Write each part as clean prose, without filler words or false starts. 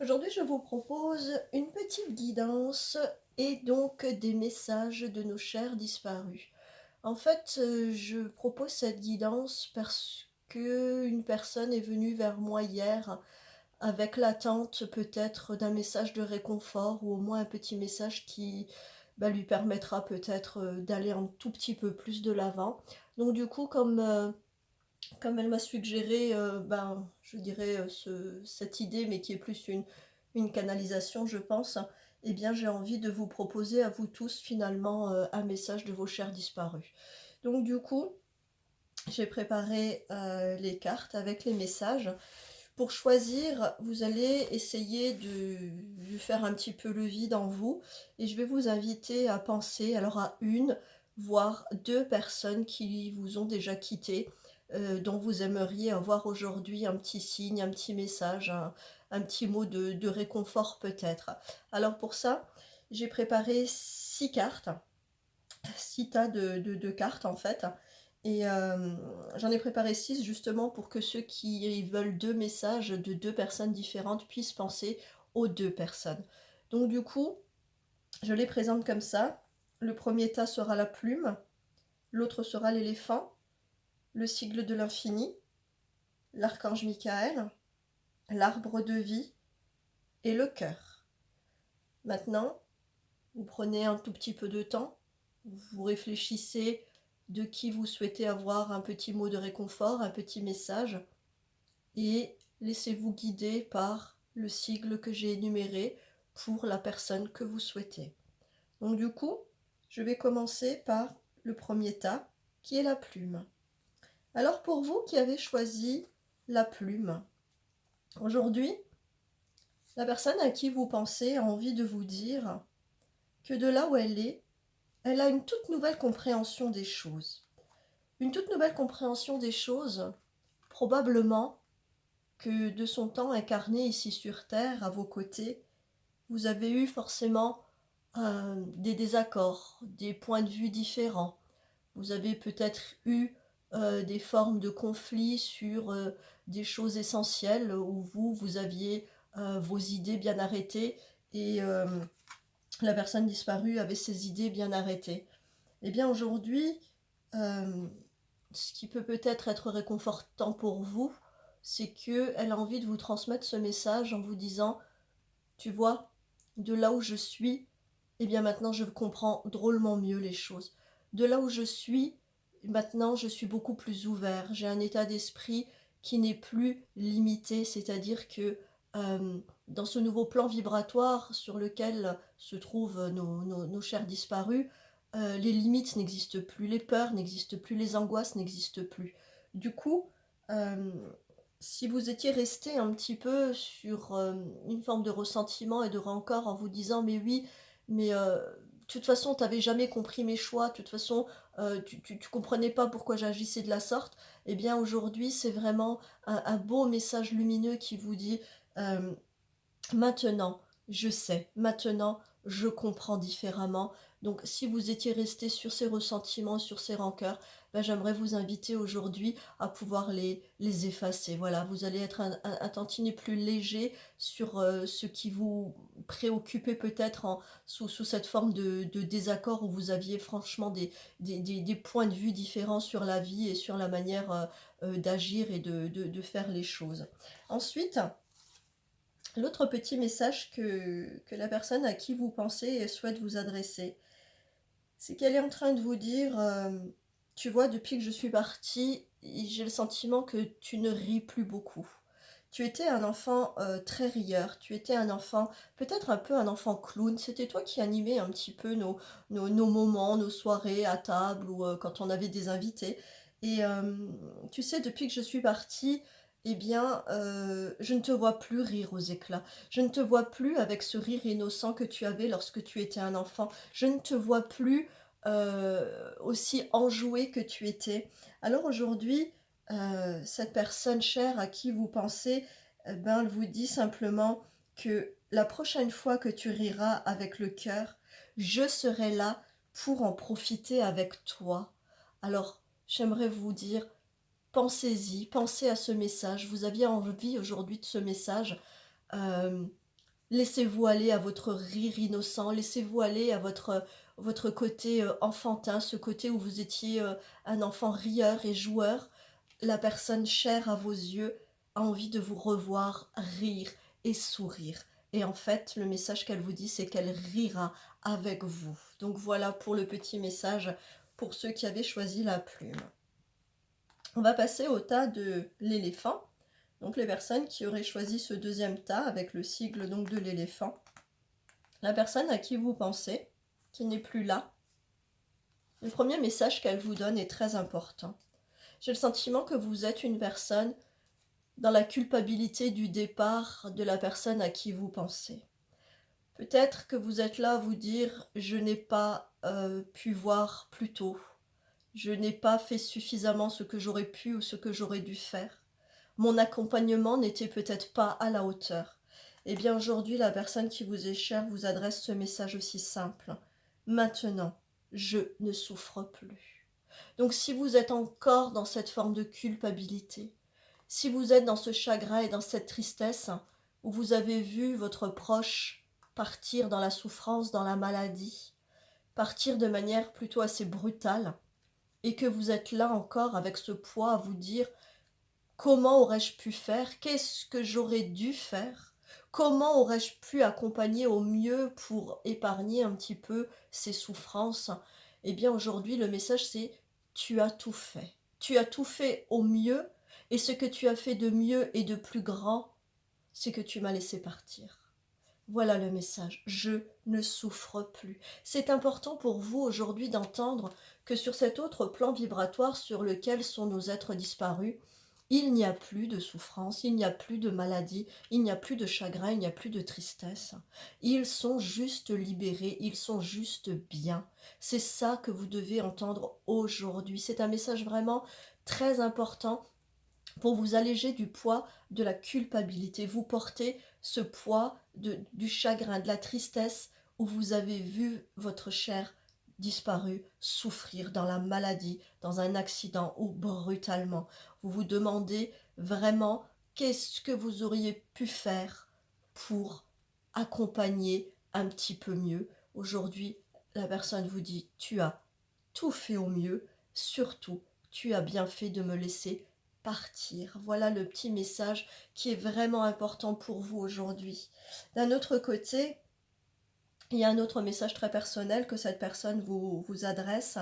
Aujourd'hui, je vous propose une petite guidance et donc des messages de nos chers disparus. En fait, je propose cette guidance parce que une personne est venue vers moi hier avec l'attente peut-être d'un message de réconfort ou au moins un petit message qui, lui permettra peut-être, d'aller un tout petit peu plus de l'avant. Donc du coup, comme elle m'a suggéré, je dirais, cette idée, mais qui est plus une canalisation, je pense, eh bien, j'ai envie de vous proposer à vous tous, finalement, un message de vos chers disparus. Donc du coup, j'ai préparé, les cartes avec les messages. Pour choisir, vous allez essayer de faire un petit peu le vide en vous et je vais vous inviter à penser alors à une, voire 2 personnes qui vous ont déjà quitté, dont vous aimeriez avoir aujourd'hui un petit signe, un petit message, un petit mot de réconfort peut-être. Alors pour ça, j'ai préparé 6 cartes, 6 tas de cartes en fait. Et j'en ai préparé 6 justement pour que ceux qui veulent 2 messages de 2 personnes différentes puissent penser aux 2 personnes. Donc du coup, je les présente comme ça. Le premier tas sera la plume, l'autre sera l'éléphant, le sigle de l'infini, l'archange Michael, l'arbre de vie et le cœur. Maintenant, vous prenez un tout petit peu de temps, vous réfléchissez de qui vous souhaitez avoir un petit mot de réconfort, un petit message, et laissez-vous guider par le sigle que j'ai énuméré pour la personne que vous souhaitez. Donc du coup, je vais commencer par le premier tas, qui est la plume. Alors pour vous qui avez choisi la plume, aujourd'hui, la personne à qui vous pensez a envie de vous dire que de là où elle est, elle a une toute nouvelle compréhension des choses. Une toute nouvelle compréhension des choses, probablement que de son temps incarné ici sur Terre, à vos côtés, vous avez eu forcément des désaccords, des points de vue différents. Vous avez peut-être eu des formes de conflits sur des choses essentielles où vous aviez vos idées bien arrêtées et la personne disparue avait ses idées bien arrêtées. Eh bien aujourd'hui, euh, ce qui peut peut-être être réconfortant pour vous, c'est qu'elle a envie de vous transmettre ce message en vous disant, tu vois, de là où je suis, eh bien maintenant je comprends drôlement mieux les choses. De là où je suis, maintenant je suis beaucoup plus ouvert. J'ai un état d'esprit qui n'est plus limité, c'est-à-dire que dans ce nouveau plan vibratoire sur lequel se trouvent nos chers disparus, les limites n'existent plus, les peurs n'existent plus, les angoisses n'existent plus. Du coup, euh, si vous étiez resté un petit peu sur une forme de ressentiment et de rancœur en vous disant mais oui, mais de toute façon, tu n'avais jamais compris mes choix, de toute façon, tu comprenais pas pourquoi j'agissais de la sorte, eh bien aujourd'hui, c'est vraiment un beau message lumineux qui vous dit euh, maintenant, je sais, maintenant, je comprends différemment. Donc, si vous étiez resté sur ces ressentiments, sur ces rancœurs, j'aimerais vous inviter aujourd'hui à pouvoir les effacer. Voilà, vous allez être un tantinet plus léger sur ce qui vous préoccupait peut-être sous cette forme de désaccord où vous aviez franchement des points de vue différents sur la vie et sur la manière d'agir et de faire les choses. Ensuite, l'autre petit message que la personne à qui vous pensez et souhaite vous adresser, c'est qu'elle est en train de vous dire, tu vois, depuis que je suis partie, j'ai le sentiment que tu ne ris plus beaucoup. Tu étais un enfant très rieur, tu étais un enfant, peut-être un peu un enfant clown, c'était toi qui animais un petit peu nos moments, nos soirées à table ou quand on avait des invités. Et tu sais, depuis que je suis partie, eh bien, je ne te vois plus rire aux éclats. Je ne te vois plus avec ce rire innocent que tu avais lorsque tu étais un enfant. Je ne te vois plus aussi enjoué que tu étais. Alors aujourd'hui, cette personne chère à qui vous pensez, elle vous dit simplement que la prochaine fois que tu riras avec le cœur, je serai là pour en profiter avec toi. Alors, j'aimerais vous dire, pensez-y, pensez à ce message. Vous aviez envie aujourd'hui de ce message. Laissez-vous aller à votre rire innocent, laissez-vous aller à votre côté, enfantin, ce côté où vous étiez, un enfant rieur et joueur. La personne chère à vos yeux a envie de vous revoir rire et sourire et en fait, le message qu'elle vous dit, c'est qu'elle rira avec vous. Donc voilà pour le petit message pour ceux qui avaient choisi la plume. On va passer au tas de l'éléphant. Donc les personnes qui auraient choisi ce deuxième tas avec le sigle donc de l'éléphant. La personne à qui vous pensez, qui n'est plus là, le premier message qu'elle vous donne est très important. J'ai le sentiment que vous êtes une personne dans la culpabilité du départ de la personne à qui vous pensez. Peut-être que vous êtes là à vous dire: «Je n'ai pas, pu voir plus tôt. Je n'ai pas fait suffisamment ce que j'aurais pu ou ce que j'aurais dû faire. Mon accompagnement n'était peut-être pas à la hauteur». Eh bien aujourd'hui, la personne qui vous est chère vous adresse ce message aussi simple. Maintenant, je ne souffre plus. Donc si vous êtes encore dans cette forme de culpabilité, si vous êtes dans ce chagrin et dans cette tristesse où vous avez vu votre proche partir dans la souffrance, dans la maladie, partir de manière plutôt assez brutale, et que vous êtes là encore avec ce poids à vous dire: comment aurais-je pu faire? Qu'est-ce que j'aurais dû faire? Comment aurais-je pu accompagner au mieux pour épargner un petit peu ces souffrances? Eh bien aujourd'hui, le message c'est: tu as tout fait. Tu as tout fait au mieux et ce que tu as fait de mieux et de plus grand, c'est que tu m'as laissé partir. Voilà le message, je ne souffre plus. C'est important pour vous aujourd'hui d'entendre que sur cet autre plan vibratoire sur lequel sont nos êtres disparus, il n'y a plus de souffrance, il n'y a plus de maladie, il n'y a plus de chagrin, il n'y a plus de tristesse. Ils sont juste libérés, ils sont juste bien. C'est ça que vous devez entendre aujourd'hui. C'est un message vraiment très important pour vous alléger du poids de la culpabilité. Vous portez ce poids du chagrin, de la tristesse, où vous avez vu votre chair disparue, souffrir dans la maladie, dans un accident ou brutalement. Vous vous demandez vraiment qu'est-ce que vous auriez pu faire pour accompagner un petit peu mieux. Aujourd'hui, la personne vous dit: tu as tout fait au mieux, surtout tu as bien fait de me laisser partir. Voilà le petit message qui est vraiment important pour vous aujourd'hui. D'un autre côté, il y a un autre message très personnel que cette personne vous adresse.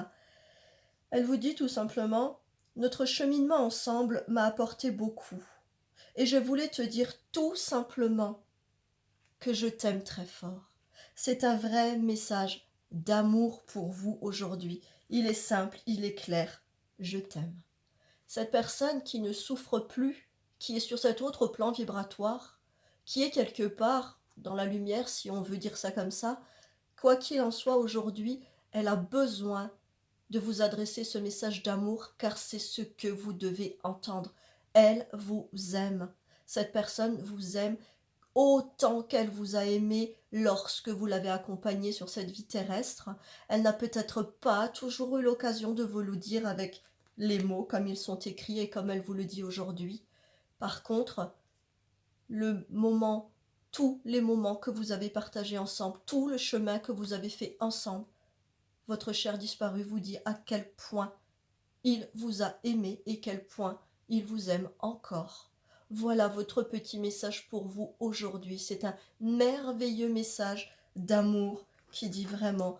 Elle vous dit tout simplement: notre cheminement ensemble m'a apporté beaucoup. Et je voulais te dire tout simplement que je t'aime très fort. C'est un vrai message d'amour pour vous aujourd'hui. Il est simple, il est clair. Je t'aime. Cette personne qui ne souffre plus, qui est sur cet autre plan vibratoire, qui est quelque part dans la lumière, si on veut dire ça comme ça, quoi qu'il en soit aujourd'hui, elle a besoin de vous adresser ce message d'amour car c'est ce que vous devez entendre. Elle vous aime. Cette personne vous aime autant qu'elle vous a aimé lorsque vous l'avez accompagnée sur cette vie terrestre. Elle n'a peut-être pas toujours eu l'occasion de vous le dire avec les mots comme ils sont écrits et comme elle vous le dit aujourd'hui. Par contre, le moment, tous les moments que vous avez partagés ensemble, tout le chemin que vous avez fait ensemble, votre cher disparu vous dit à quel point il vous a aimé et quel point il vous aime encore. Voilà votre petit message pour vous aujourd'hui. C'est un merveilleux message d'amour qui dit vraiment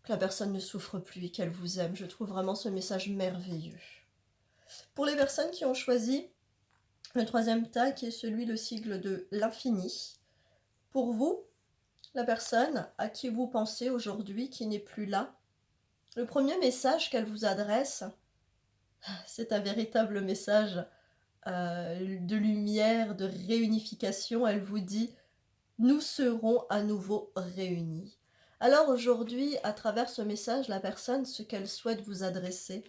que la personne ne souffre plus et qu'elle vous aime. Je trouve vraiment ce message merveilleux. Pour les personnes qui ont choisi le troisième tas, qui est celui, le sigle de l'infini, pour vous, la personne à qui vous pensez aujourd'hui, qui n'est plus là, le premier message qu'elle vous adresse, c'est un véritable message de lumière, de réunification. Elle vous dit: nous serons à nouveau réunis. Alors aujourd'hui, à travers ce message, la personne, ce qu'elle souhaite vous adresser,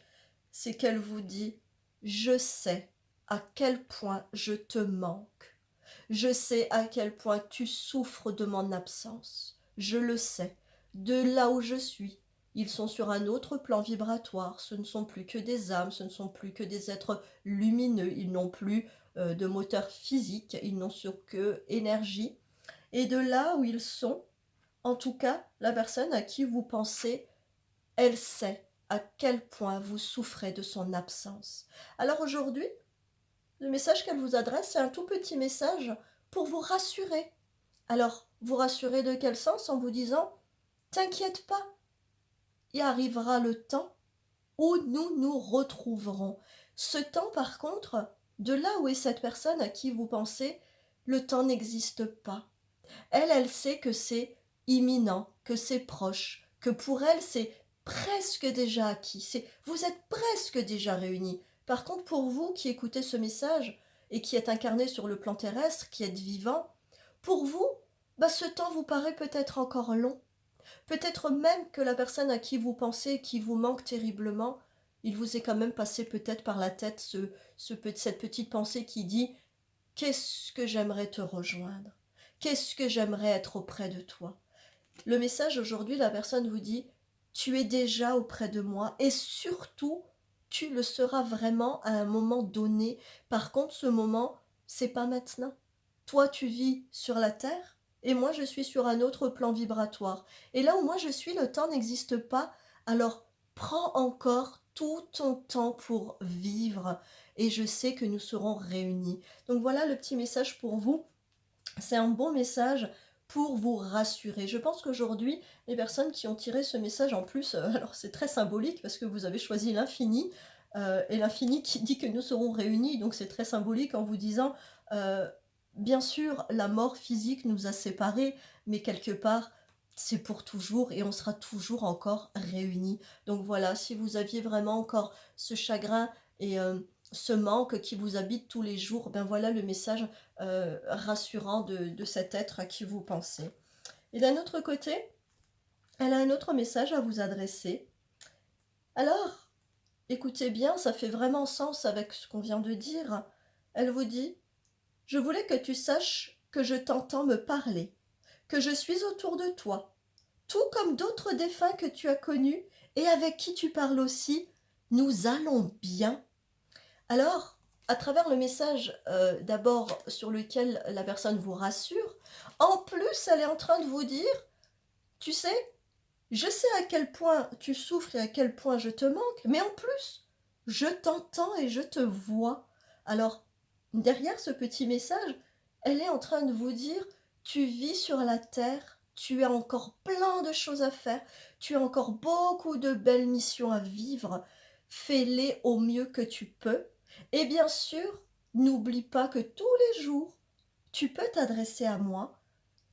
c'est qu'elle vous dit: je sais à quel point je te manque. Je sais à quel point tu souffres de mon absence. Je le sais. De là où je suis, ils sont sur un autre plan vibratoire. Ce ne sont plus que des âmes, ce ne sont plus que des êtres lumineux. Ils n'ont plus de moteur physique, ils n'ont sur que énergie. Et de là où ils sont, en tout cas, la personne à qui vous pensez, elle sait à quel point vous souffrez de son absence. Alors aujourd'hui, le message qu'elle vous adresse, c'est un tout petit message pour vous rassurer. Alors, vous rassurer de quel sens? En vous disant: «T'inquiète pas, il arrivera le temps où nous nous retrouverons». Ce temps, par contre, de là où est cette personne à qui vous pensez, le temps n'existe pas. Elle, elle sait que c'est imminent, que c'est proche, que pour elle, c'est presque déjà acquis. Vous êtes presque déjà réunis. Par contre, pour vous qui écoutez ce message et qui êtes incarné sur le plan terrestre, qui êtes vivant, pour vous, bah, ce temps vous paraît peut-être encore long. Peut-être même que la personne à qui vous pensez, qui vous manque terriblement, il vous est quand même passé peut-être par la tête cette petite pensée qui dit: «Qu'est-ce que j'aimerais te rejoindre? Qu'est-ce que j'aimerais être auprès de toi?» Le message aujourd'hui, la personne vous dit: «Tu es déjà auprès de moi et surtout, tu le seras vraiment à un moment donné. Par contre, ce moment, c'est pas maintenant. Toi, tu vis sur la terre et moi, je suis sur un autre plan vibratoire. Et là où moi je suis, le temps n'existe pas. Alors, prends encore tout ton temps pour vivre et je sais que nous serons réunis.» Donc voilà le petit message pour vous. C'est un bon message pour vous rassurer. Je pense qu'aujourd'hui, les personnes qui ont tiré ce message en plus, alors c'est très symbolique parce que vous avez choisi l'infini, et l'infini qui dit que nous serons réunis, donc c'est très symbolique en vous disant, euh, bien sûr, la mort physique nous a séparés, mais quelque part, c'est pour toujours et on sera toujours encore réunis. Donc voilà, si vous aviez vraiment encore ce chagrin et ce manque qui vous habite tous les jours, ben voilà le message rassurant de cet être à qui vous pensez. Et d'un autre côté, elle a un autre message à vous adresser. Alors, écoutez bien, ça fait vraiment sens avec ce qu'on vient de dire. Elle vous dit: «Je voulais que tu saches que je t'entends me parler, que je suis autour de toi, tout comme d'autres défunts que tu as connus et avec qui tu parles aussi. Nous allons bien.» Alors, à travers le message, d'abord sur lequel la personne vous rassure, en plus, elle est en train de vous dire: «Tu sais, je sais à quel point tu souffres et à quel point je te manque, mais en plus, je t'entends et je te vois.» Alors, derrière ce petit message, elle est en train de vous dire: «Tu vis sur la terre, tu as encore plein de choses à faire, tu as encore beaucoup de belles missions à vivre, fais-les au mieux que tu peux. Et bien sûr, n'oublie pas que tous les jours, tu peux t'adresser à moi,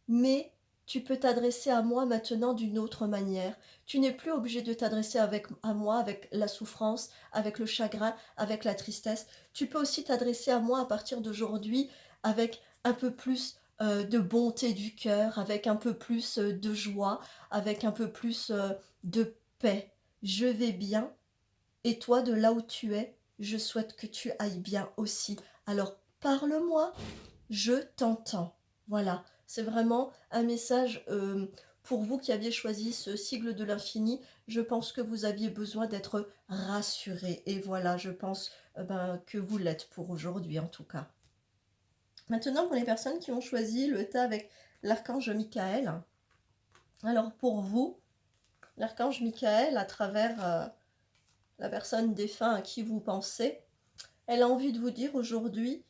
mais tu peux t'adresser à moi maintenant d'une autre manière. Tu n'es plus obligé de t'adresser à moi avec la souffrance, avec le chagrin, avec la tristesse. Tu peux aussi t'adresser à moi à partir d'aujourd'hui avec un peu plus de bonté du cœur, avec un peu plus de joie, avec un peu plus de paix. Je vais bien et toi, de là où tu es, je souhaite que tu ailles bien aussi. Alors parle-moi, je t'entends.» Voilà, c'est vraiment un message pour vous qui aviez choisi ce sigle de l'infini. Je pense que vous aviez besoin d'être rassuré. Et voilà, je pense que vous l'êtes pour aujourd'hui en tout cas. Maintenant, pour les personnes qui ont choisi le tas avec l'archange Michael. Alors pour vous, l'archange Michael, à travers la personne défunt à qui vous pensez, elle a envie de vous dire aujourd'hui: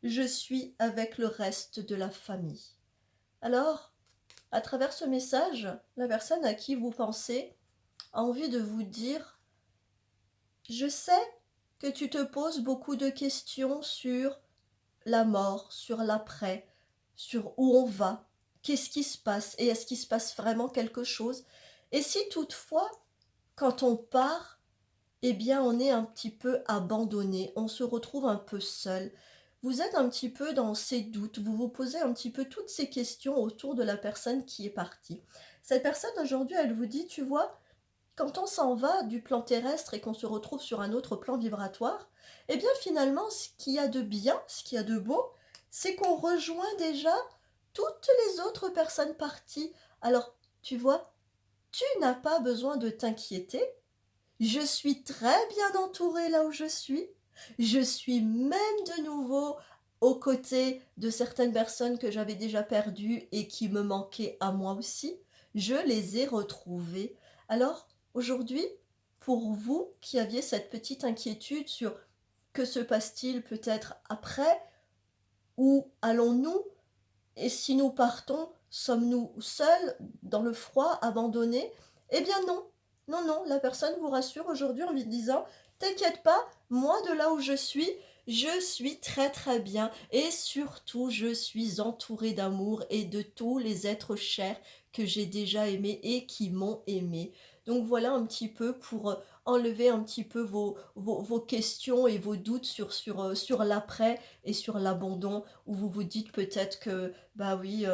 «Je suis avec le reste de la famille.» Alors, à travers ce message, la personne à qui vous pensez a envie de vous dire: «Je sais que tu te poses beaucoup de questions sur la mort, sur l'après, sur où on va, qu'est-ce qui se passe et est-ce qu'il se passe vraiment quelque chose? Et si toutefois, quand on part, eh bien, on est un petit peu abandonné, on se retrouve un peu seul. Vous êtes un petit peu dans ces doutes, vous vous posez un petit peu toutes ces questions autour de la personne qui est partie. Cette personne aujourd'hui, elle vous dit: «Tu vois, quand on s'en va du plan terrestre et qu'on se retrouve sur un autre plan vibratoire, eh bien finalement, ce qu'il y a de bien, ce qu'il y a de beau, c'est qu'on rejoint déjà toutes les autres personnes parties. Alors, tu vois, tu n'as pas besoin de t'inquiéter. Je suis très bien entourée là où je suis. Je suis même de nouveau aux côtés de certaines personnes que j'avais déjà perdues et qui me manquaient à moi aussi. Je les ai retrouvées. Alors, aujourd'hui, pour vous qui aviez cette petite inquiétude sur que se passe-t-il peut-être après? Où allons-nous? Et si nous partons, sommes-nous seuls, dans le froid, abandonnés? Eh bien non, non, non, la personne vous rassure aujourd'hui en lui disant: «T'inquiète pas, moi de là où je suis très, très bien et surtout je suis entourée d'amour et de tous les êtres chers que j'ai déjà aimés et qui m'ont aimée». Donc voilà un petit peu pour, enlever un petit peu vos questions et vos doutes sur l'après et sur l'abandon, où vous vous dites peut-être que bah oui,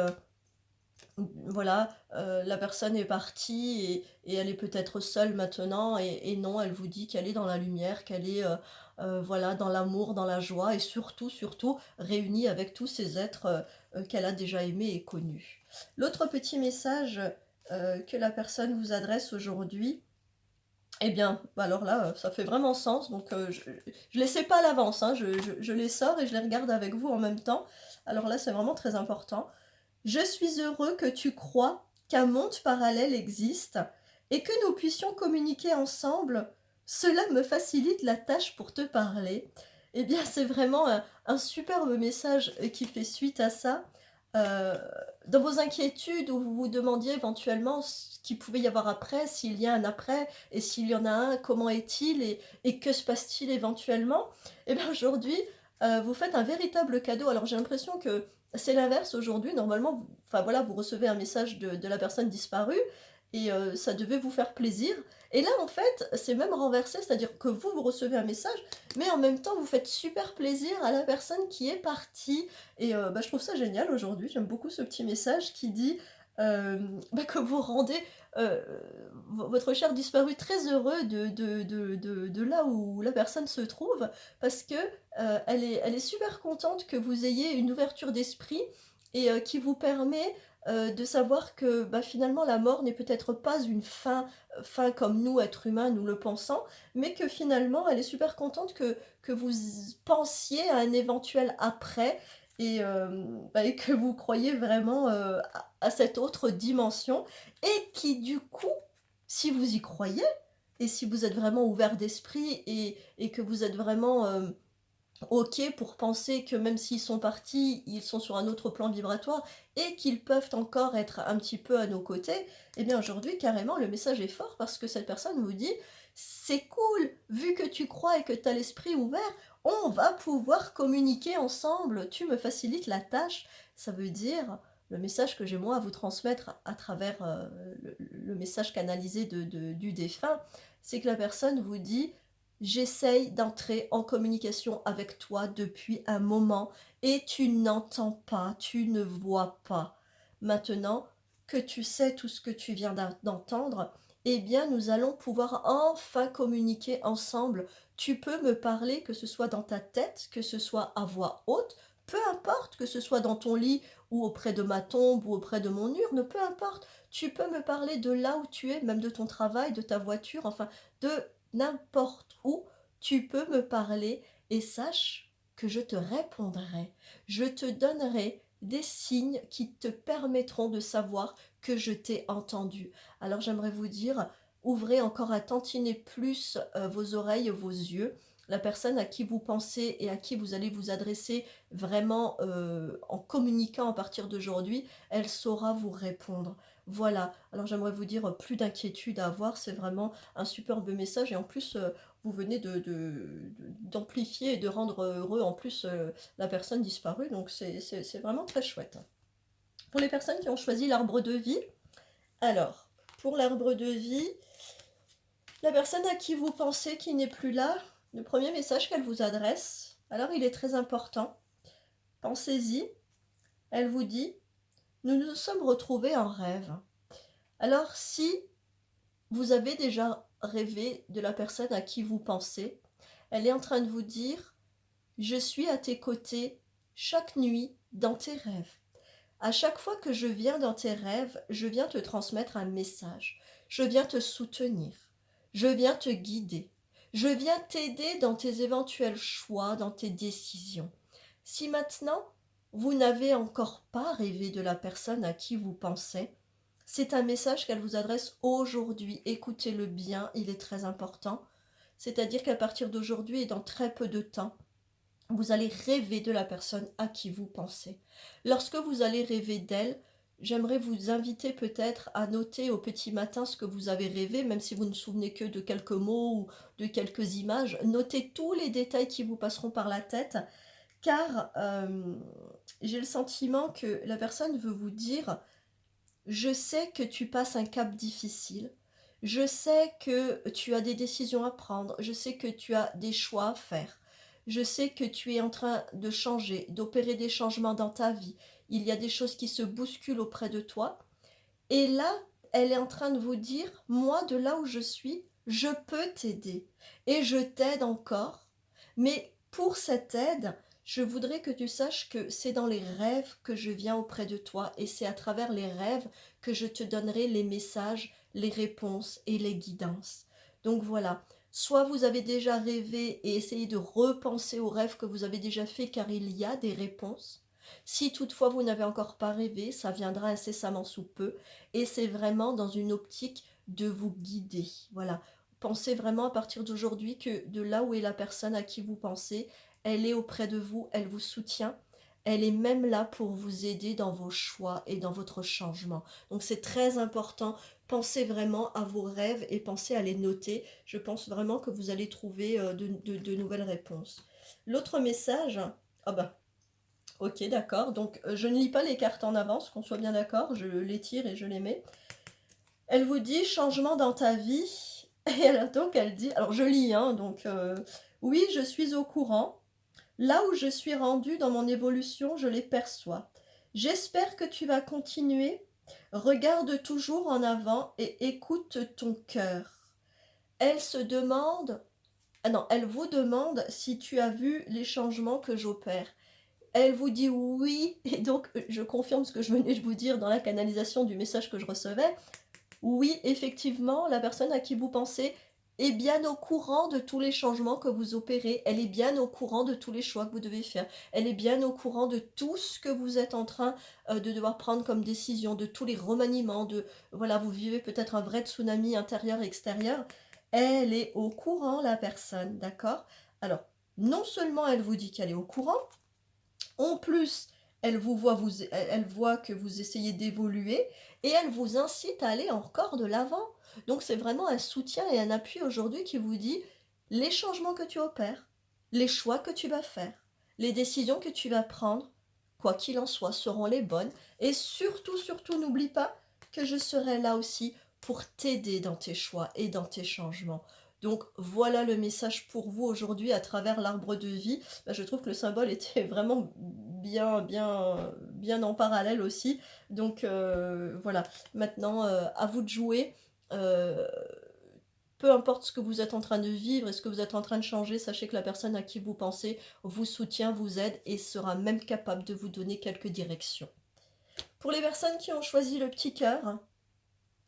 voilà, la personne est partie et elle est peut-être seule maintenant et non, elle vous dit qu'elle est dans la lumière, qu'elle est, voilà, dans l'amour, dans la joie et surtout, surtout réunie avec tous ces êtres, qu'elle a déjà aimés et connus. L'autre petit message, que la personne vous adresse aujourd'hui, eh bien, bah, alors là, ça fait vraiment sens donc je les sais pas à l'avance, hein, je les sors et je les regarde avec vous en même temps. Alors là, c'est vraiment très important. Je suis heureux que tu crois qu'un monde parallèle existe et que nous puissions communiquer ensemble. Cela me facilite la tâche pour te parler. Eh bien, c'est vraiment un superbe message qui fait suite à ça. Euh, dans vos inquiétudes où vous vous demandiez éventuellement ce qu'il pouvait y avoir après, s'il y a un après, et s'il y en a un, comment est-il et que se passe-t-il éventuellement, eh bien aujourd'hui, vous faites un véritable cadeau. Alors j'ai l'impression que c'est l'inverse aujourd'hui. Normalement, enfin voilà, vous recevez un message de la personne disparue et ça devait vous faire plaisir. Et là, en fait, c'est même renversé, c'est-à-dire que vous recevez un message, mais en même temps, vous faites super plaisir à la personne qui est partie. Et bah, je trouve ça génial aujourd'hui. J'aime beaucoup ce petit message qui dit bah, que vous rendez euh, votre cher disparu très heureux de là où la personne se trouve, parce que elle est super contente que vous ayez une ouverture d'esprit et qui vous permet de savoir que bah, finalement la mort n'est peut-être pas une fin comme nous, êtres humains, nous le pensons, mais que finalement elle est super contente que vous pensiez à un éventuel après et, bah, et que vous croyez vraiment à cette autre dimension et qui du coup, si vous y croyez et si vous êtes vraiment ouvert d'esprit et que vous êtes vraiment OK pour penser que même s'ils sont partis, ils sont sur un autre plan vibratoire et qu'ils peuvent encore être un petit peu à nos côtés, eh bien aujourd'hui carrément le message est fort parce que cette personne vous dit: «C'est cool, vu que tu crois et que tu as l'esprit ouvert, on va pouvoir communiquer ensemble, tu me facilites la tâche». Ça veut dire, le message que j'ai moi à vous transmettre à travers, le message canalisé du défunt, c'est que la personne vous dit: «J'essaye d'entrer en communication avec toi depuis un moment et tu n'entends pas, tu ne vois pas. Maintenant que tu sais tout ce que tu viens d'entendre, eh bien nous allons pouvoir enfin communiquer ensemble. Tu peux me parler, que ce soit dans ta tête, que ce soit à voix haute, peu importe, que ce soit dans ton lit ou auprès de ma tombe ou auprès de mon urne, peu importe. Tu peux me parler de là où tu es, même de ton travail, de ta voiture, enfin de n'importe où, tu peux me parler et sache que je te répondrai. Je te donnerai des signes qui te permettront de savoir que je t'ai entendu. Alors j'aimerais vous dire, ouvrez encore un tantinet plus vos oreilles, vos yeux. La personne à qui vous pensez et à qui vous allez vous adresser vraiment en communiquant à partir d'aujourd'hui, elle saura vous répondre. Voilà, alors j'aimerais vous dire, plus d'inquiétude à avoir, c'est vraiment un superbe message et en plus, vous venez d'amplifier et de rendre heureux en plus la personne disparue, donc c'est vraiment très chouette. Pour les personnes qui ont choisi l'arbre de vie, alors, pour l'arbre de vie, la personne à qui vous pensez qui n'est plus là, le premier message qu'elle vous adresse, alors il est très important, pensez-y, elle vous dit: nous nous sommes retrouvés en rêve. Alors si vous avez déjà rêvé de la personne à qui vous pensez, elle est en train de vous dire: je suis à tes côtés chaque nuit dans tes rêves. À chaque fois que je viens dans tes rêves, je viens te transmettre un message. Je viens te soutenir. Je viens te guider. Je viens t'aider dans tes éventuels choix, dans tes décisions. Si maintenant, vous n'avez encore pas rêvé de la personne à qui vous pensez, c'est un message qu'elle vous adresse aujourd'hui. Écoutez-le bien, il est très important. C'est-à-dire qu'à partir d'aujourd'hui et dans très peu de temps, vous allez rêver de la personne à qui vous pensez. Lorsque vous allez rêver d'elle, j'aimerais vous inviter peut-être à noter au petit matin ce que vous avez rêvé, même si vous ne vous souvenez que de quelques mots ou de quelques images. Notez tous les détails qui vous passeront par la tête, car j'ai le sentiment que la personne veut vous dire: je sais que tu passes un cap difficile, je sais que tu as des décisions à prendre, je sais que tu as des choix à faire, je sais que tu es en train de changer, d'opérer des changements dans ta vie. Il y a des choses qui se bousculent auprès de toi. Et là, elle est en train de vous dire: moi, de là où je suis, je peux t'aider. Et je t'aide encore. Mais pour cette aide, je voudrais que tu saches que c'est dans les rêves que je viens auprès de toi. Et c'est à travers les rêves que je te donnerai les messages, les réponses et les guidances. Donc voilà. Soit vous avez déjà rêvé et essayé de repenser aux rêves que vous avez déjà faits, car il y a des réponses. Si toutefois vous n'avez encore pas rêvé, ça viendra incessamment sous peu. Et c'est vraiment dans une optique de vous guider. Voilà. Pensez vraiment à partir d'aujourd'hui que de là où est la personne à qui vous pensez, elle est auprès de vous, elle vous soutient, elle est même là pour vous aider dans vos choix et dans votre changement. Donc c'est très important. Pensez vraiment à vos rêves et pensez à les noter. Je pense vraiment que vous allez trouver de nouvelles réponses. L'autre message, ah bah, ok, d'accord. Donc, je ne lis pas les cartes en avance, qu'on soit bien d'accord. Je les tire et je les mets. Elle vous dit changement dans ta vie. Donc, elle dit, alors je lis, hein, donc oui, je suis au courant. Là où je suis rendue dans mon évolution, je les perçois. J'espère que tu vas continuer. Regarde toujours en avant et écoute ton cœur. Elle se demande, ah non, elle vous demande si tu as vu les changements que j'opère. Elle vous dit oui, et donc je confirme ce que je venais de vous dire dans la canalisation du message que je recevais. Oui, effectivement, la personne à qui vous pensez est bien au courant de tous les changements que vous opérez. Elle est bien au courant de tous les choix que vous devez faire. Elle est bien au courant de tout ce que vous êtes en train de devoir prendre comme décision, de tous les remaniements, voilà, vous vivez peut-être un vrai tsunami intérieur et extérieur. Elle est au courant, la personne, d'accord? Alors, non seulement elle vous dit qu'elle est au courant, en plus, elle voit que vous essayez d'évoluer et elle vous incite à aller encore de l'avant. Donc c'est vraiment un soutien et un appui aujourd'hui qui vous dit les changements que tu opères, les choix que tu vas faire, les décisions que tu vas prendre, quoi qu'il en soit, seront les bonnes. Et surtout, surtout, n'oublie pas que je serai là aussi pour t'aider dans tes choix et dans tes changements. Donc voilà le message pour vous aujourd'hui à travers l'arbre de vie. Bah, je trouve que le symbole était vraiment bien, bien, bien en parallèle aussi. Donc voilà, maintenant à vous de jouer. Euh, Peu importe ce que vous êtes en train de vivre et ce que vous êtes en train de changer, sachez que la personne à qui vous pensez vous soutient, vous aide et sera même capable de vous donner quelques directions. Pour les personnes qui ont choisi le petit cœur,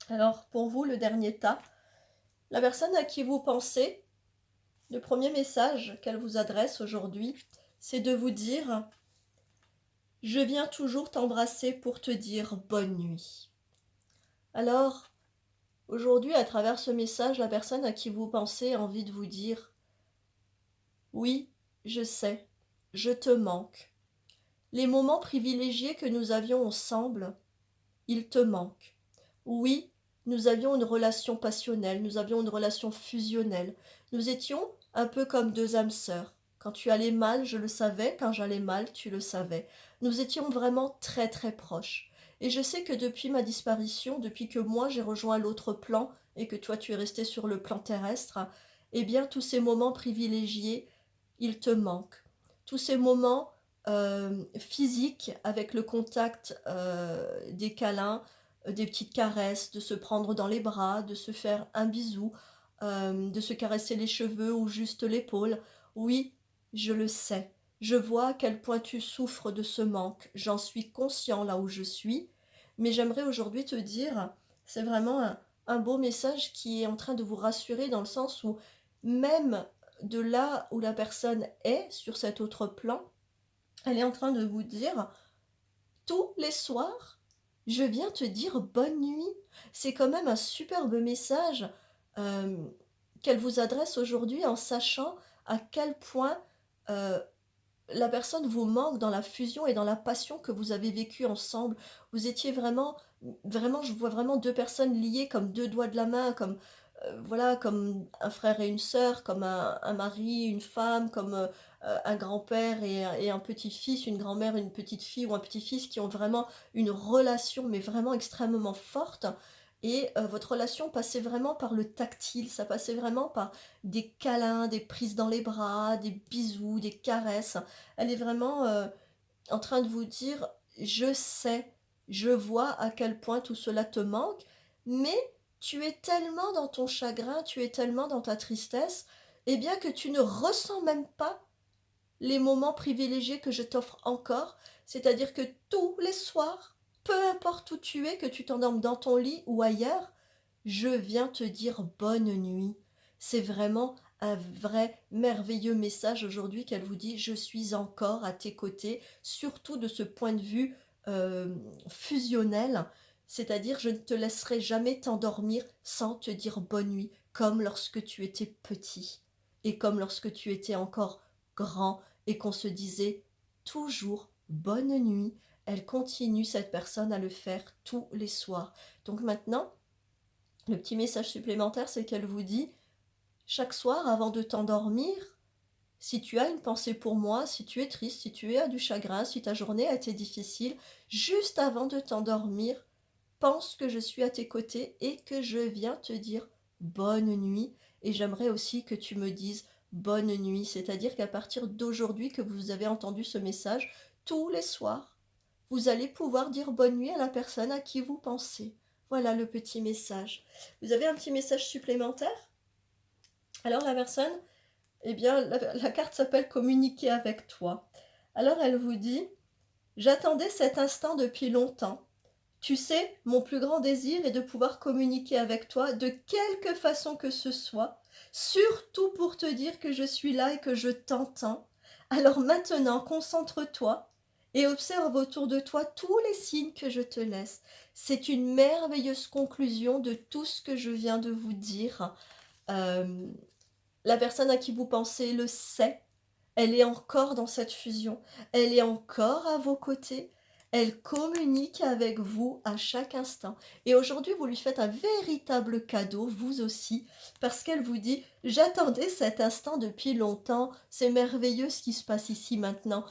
alors pour vous, le dernier tas, la personne à qui vous pensez, le premier message qu'elle vous adresse aujourd'hui, c'est de vous dire: je viens toujours t'embrasser pour te dire bonne nuit. Alors, aujourd'hui, à travers ce message, la personne à qui vous pensez a envie de vous dire: oui, je sais, je te manque. Les moments privilégiés que nous avions ensemble, ils te manquent. Oui, nous avions une relation passionnelle, nous avions une relation fusionnelle. Nous étions un peu comme deux âmes sœurs. Quand tu allais mal, je le savais, quand j'allais mal, tu le savais. Nous étions vraiment très très proches. Et je sais que depuis ma disparition, depuis que moi j'ai rejoint l'autre plan et que toi tu es resté sur le plan terrestre, eh bien tous ces moments privilégiés, ils te manquent. Tous ces moments physiques avec le contact des câlins, des petites caresses, de se prendre dans les bras, de se faire un bisou, de se caresser les cheveux ou juste l'épaule. Oui, je le sais. Je vois à quel point tu souffres de ce manque. J'en suis conscient là où je suis. Mais j'aimerais aujourd'hui te dire, c'est vraiment un beau message qui est en train de vous rassurer dans le sens où même de là où la personne est sur cet autre plan, Elle est en train de vous dire: «Tous les soirs, je viens te dire bonne nuit». C'est quand même un superbe message, hem, qu'elle vous adresse aujourd'hui en sachant à quel point, heu, la personne vous manque dans la fusion et dans la passion que vous avez vécue ensemble. Vous étiez vraiment vraiment, je vois vraiment 2 personnes liées comme 2 doigts de la main, comme, voilà, comme un frère et une sœur, comme un mari, une femme, comme, un grand-père et un petit-fils, une grand-mère, une petite-fille ou un petit-fils qui ont vraiment une relation, mais vraiment extrêmement forte et votre relation passait vraiment par le tactile, ça passait vraiment par des câlins, des prises dans les bras, des bisous, des caresses. Elle est vraiment, en train de vous dire: «Je sais, je vois à quel point tout cela te manque, mais tu es tellement dans ton chagrin, tu es tellement dans ta tristesse, et bien, que tu ne ressens même pas les moments privilégiés que je t'offre encore. C'est-à-dire que tous les soirs, peu importe où tu es, que tu t'endormes dans ton lit ou ailleurs, je viens te dire bonne nuit». C'est vraiment un vrai merveilleux message aujourd'hui qu'elle vous dit: «Je suis encore à tes côtés», surtout de ce point de vue, fusionnel. C'est-à-dire, je ne te laisserai jamais t'endormir sans te dire bonne nuit, comme lorsque tu étais petit et comme lorsque tu étais encore grand et qu'on se disait toujours bonne nuit. Elle continue, cette personne, à le faire tous les soirs. Donc maintenant, le petit message supplémentaire, c'est qu'elle vous dit: chaque soir avant de t'endormir, si tu as une pensée pour moi, si tu es triste, si tu as du chagrin, si ta journée a été difficile, juste avant de t'endormir, pense que je suis à tes côtés et que je viens te dire bonne nuit. Et j'aimerais aussi que tu me dises bonne nuit, c'est-à-dire qu'à partir d'aujourd'hui que vous avez entendu ce message, tous les soirs, vous allez pouvoir dire bonne nuit à la personne à qui vous pensez. Voilà le petit message. Vous avez un petit message supplémentaire? Alors la personne, eh bien, la carte s'appelle communiquer avec toi. Alors elle vous dit: j'attendais cet instant depuis longtemps. Tu sais, mon plus grand désir est de pouvoir communiquer avec toi de quelque façon que ce soit, surtout pour te dire que je suis là et que je t'entends. Alors maintenant, concentre-toi et observe autour de toi tous les signes que je te laisse. C'est une merveilleuse conclusion de tout ce que je viens de vous dire. Euh, la personne à qui vous pensez le sait, elle est encore dans cette fusion, elle est encore à vos côtés, elle communique avec vous à chaque instant. Et aujourd'hui, vous lui faites un véritable cadeau, vous aussi, parce qu'elle vous dit: j'attendais cet instant depuis longtemps, c'est merveilleux ce qui se passe ici maintenant.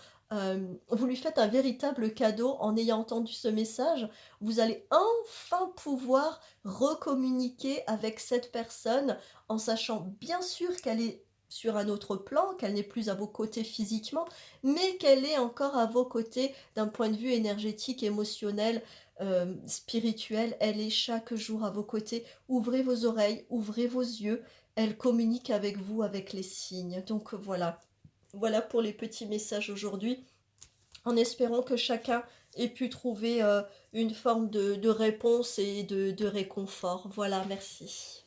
Vous lui faites un véritable cadeau en ayant entendu ce message. Vous allez enfin pouvoir recommuniquer avec cette personne en sachant bien sûr qu'elle est sur un autre plan, qu'elle n'est plus à vos côtés physiquement, mais qu'elle est encore à vos côtés d'un point de vue énergétique, émotionnel, spirituel. Elle est chaque jour à vos côtés. Ouvrez vos oreilles, ouvrez vos yeux. Elle communique avec vous avec les signes. Donc voilà. Voilà pour les petits messages aujourd'hui, en espérant que chacun ait pu trouver une forme de réponse et de réconfort. Voilà, merci.